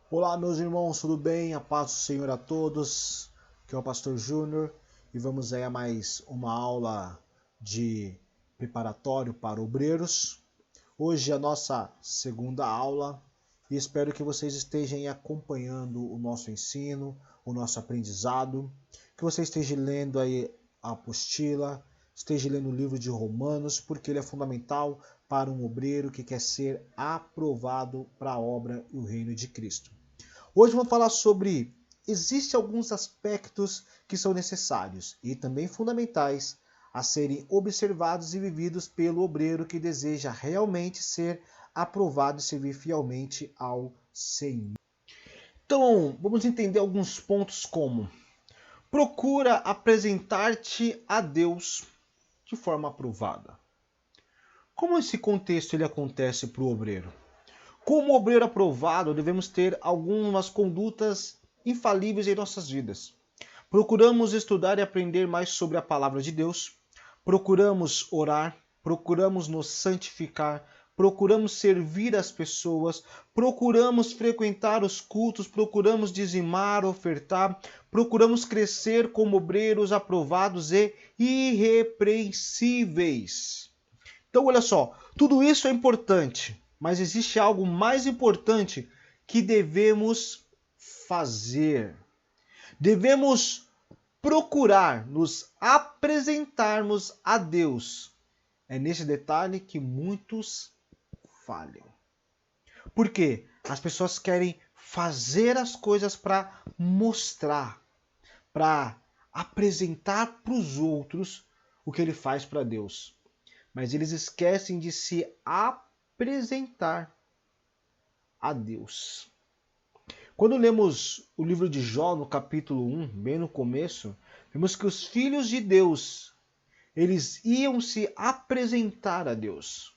Olá, meus irmãos, tudo bem? A paz do Senhor a todos. Aqui é o Pastor Júnior e vamos aí a mais uma aula de preparatório para obreiros. Hoje é a nossa segunda aula e espero que vocês estejam aí acompanhando o nosso ensino, o nosso aprendizado, que você esteja lendo aí a apostila, esteja lendo o livro de Romanos, porque ele é fundamental para um obreiro que quer ser aprovado para a obra e o reino de Cristo. Hoje vamos falar sobre existem alguns aspectos que são necessários e também fundamentais a serem observados e vividos pelo obreiro que deseja realmente ser aprovado e servir fielmente ao Senhor. Então, vamos entender alguns pontos como: procura apresentar-te a Deus de forma aprovada. Como esse contexto ele acontece para o obreiro? Como obreiro aprovado, devemos ter algumas condutas infalíveis em nossas vidas. Procuramos estudar e aprender mais sobre a palavra de Deus, procuramos orar, procuramos nos santificar, procuramos servir as pessoas, procuramos frequentar os cultos, procuramos dizimar, ofertar, procuramos crescer como obreiros aprovados e irrepreensíveis. Então, olha só, tudo isso é importante, mas existe algo mais importante que devemos fazer. Devemos procurar nos apresentarmos a Deus. É nesse detalhe que muitos falham. Por quê? As pessoas querem fazer as coisas para mostrar, para apresentar para os outros o que ele faz para Deus. Mas eles esquecem de se apresentar a Deus. Quando lemos o livro de Jó, no capítulo 1, bem no começo, vemos que os filhos de Deus, eles iam se apresentar a Deus.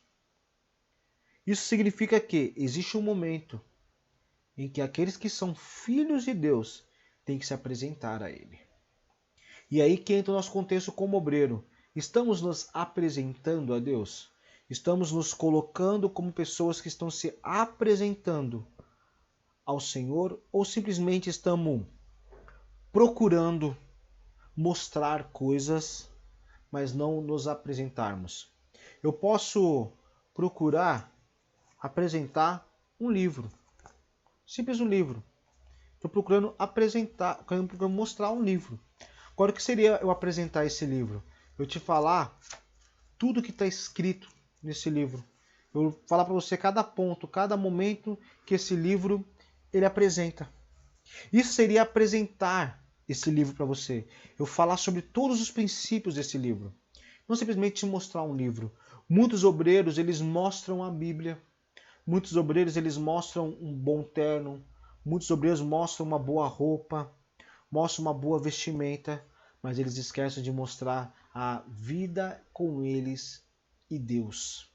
Isso significa que existe um momento em que aqueles que são filhos de Deus têm que se apresentar a Ele. E aí que entra o nosso contexto como obreiro. Estamos nos apresentando a Deus? Estamos nos colocando como pessoas que estão se apresentando ao Senhor ou simplesmente estamos procurando mostrar coisas, mas não nos apresentarmos? Eu posso procurar apresentar um livro, simples um livro. Estou procurando apresentar, procurando mostrar um livro. Agora, o que seria eu apresentar esse livro? Eu te falar tudo que está escrito nesse livro. Eu falar para você cada ponto, cada momento que esse livro ele apresenta. Isso seria apresentar esse livro para você. Eu falar sobre todos os princípios desse livro. Não simplesmente te mostrar um livro. Muitos obreiros, eles mostram a Bíblia. Muitos obreiros, eles mostram um bom terno. Muitos obreiros mostram uma boa roupa. Mostram uma boa vestimenta. Mas eles esquecem de mostrar a vida com eles e Deus.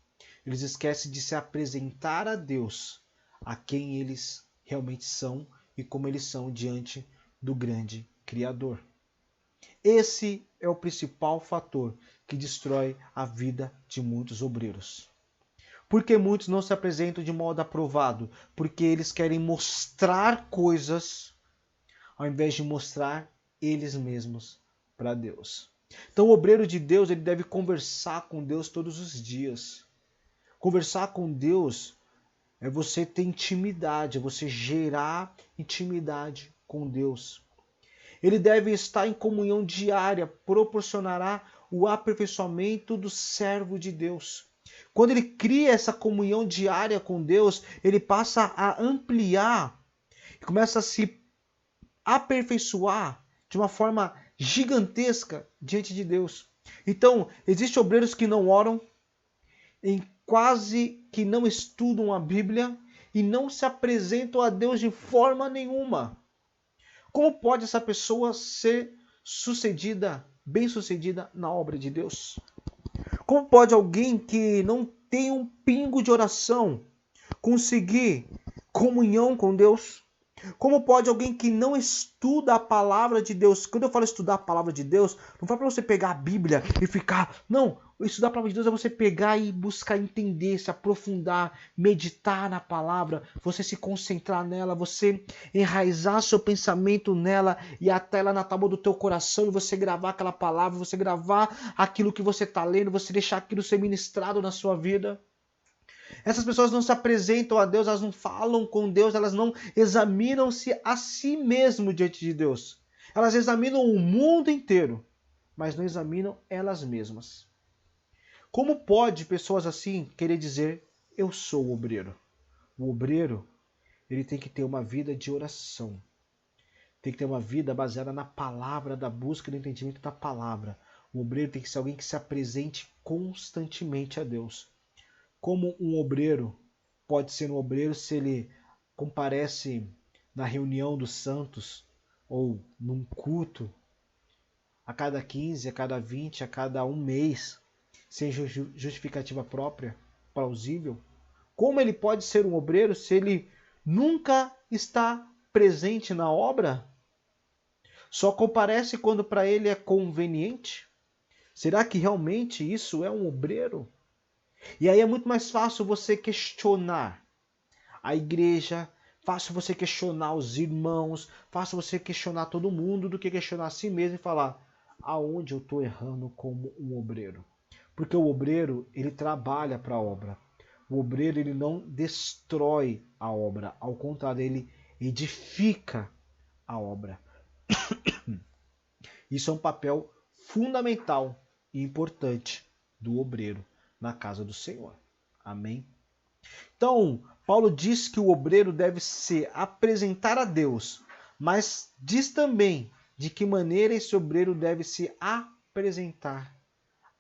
Eles esquecem de se apresentar a Deus, a quem eles realmente são e como eles são diante do grande Criador. Esse é o principal fator que destrói a vida de muitos obreiros. Por que muitos não se apresentam de modo aprovado? Porque eles querem mostrar coisas ao invés de mostrar eles mesmos para Deus. Então o obreiro de Deus ele deve conversar com Deus todos os dias. Conversar com Deus é você ter intimidade, é você gerar intimidade com Deus. Ele deve estar em comunhão diária, proporcionará o aperfeiçoamento do servo de Deus. Quando ele cria essa comunhão diária com Deus, ele passa a ampliar e começa a se aperfeiçoar de uma forma gigantesca diante de Deus. Então, existem obreiros que não oram, em quase que não estudam a Bíblia e não se apresentam a Deus de forma nenhuma. Como pode essa pessoa ser bem-sucedida na obra de Deus? Como pode alguém que não tem um pingo de oração conseguir comunhão com Deus? Como pode alguém que não estuda a palavra de Deus? Quando eu falo estudar a palavra de Deus, não fala para você pegar a Bíblia e ficar... Não, Estudar a palavra de Deus é você pegar e buscar entender, se aprofundar, meditar na palavra, você se concentrar nela, você enraizar seu pensamento nela e até ela na tábua do teu coração e você gravar aquela palavra, você gravar aquilo que você está lendo, você deixar aquilo ser ministrado na sua vida. Essas pessoas não se apresentam a Deus, elas não falam com Deus, elas não examinam-se a si mesmo diante de Deus. Elas examinam o mundo inteiro, mas não examinam elas mesmas. Como pode pessoas assim querer dizer, eu sou o obreiro? O obreiro, ele tem que ter uma vida de oração. Tem que ter uma vida baseada na palavra, da busca e do entendimento da palavra. O obreiro tem que ser alguém que se apresente constantemente a Deus. Como um obreiro pode ser um obreiro se ele comparece na reunião dos santos ou num culto a cada 15, a cada 20, a cada um mês, sem justificativa própria, plausível? Como ele pode ser um obreiro se ele nunca está presente na obra? Só comparece quando para ele é conveniente? Será que realmente isso é um obreiro? E aí é muito mais fácil você questionar a igreja, fácil você questionar os irmãos, fácil você questionar todo mundo do que questionar a si mesmo e falar aonde eu estou errando como um obreiro. Porque o obreiro, ele trabalha para a obra. O obreiro, ele não destrói a obra, ao contrário, ele edifica a obra. Isso é um papel fundamental e importante do obreiro na casa do Senhor. Amém? Então, Paulo diz que o obreiro deve se apresentar a Deus, mas diz também de que maneira esse obreiro deve se apresentar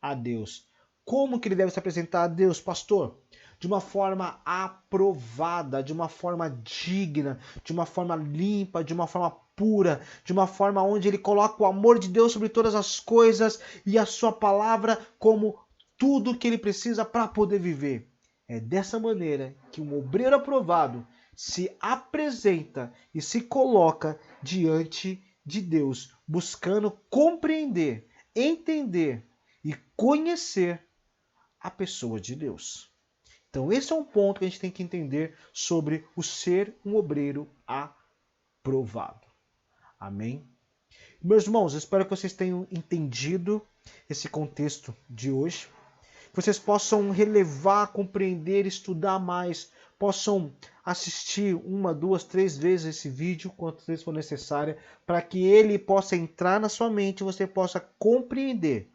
a Deus. Como que ele deve se apresentar a Deus, pastor? De uma forma aprovada, de uma forma digna, de uma forma limpa, de uma forma pura, de uma forma onde ele coloca o amor de Deus sobre todas as coisas e a sua palavra como tudo que ele precisa para poder viver. É dessa maneira que um obreiro aprovado se apresenta e se coloca diante de Deus, buscando compreender, entender e conhecer a pessoa de Deus. Então esse é um ponto que a gente tem que entender sobre o ser um obreiro aprovado. Amém? Meus irmãos, eu espero que vocês tenham entendido esse contexto de hoje. Que vocês possam relevar, compreender, estudar mais, possam assistir 1, 2, 3 vezes esse vídeo, quantas vezes for necessária, para que ele possa entrar na sua mente e você possa compreender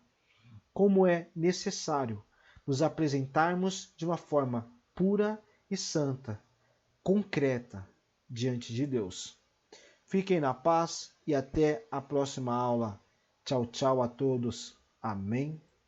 como é necessário nos apresentarmos de uma forma pura e santa, concreta, diante de Deus. Fiquem na paz e até a próxima aula. Tchau, tchau a todos. Amém.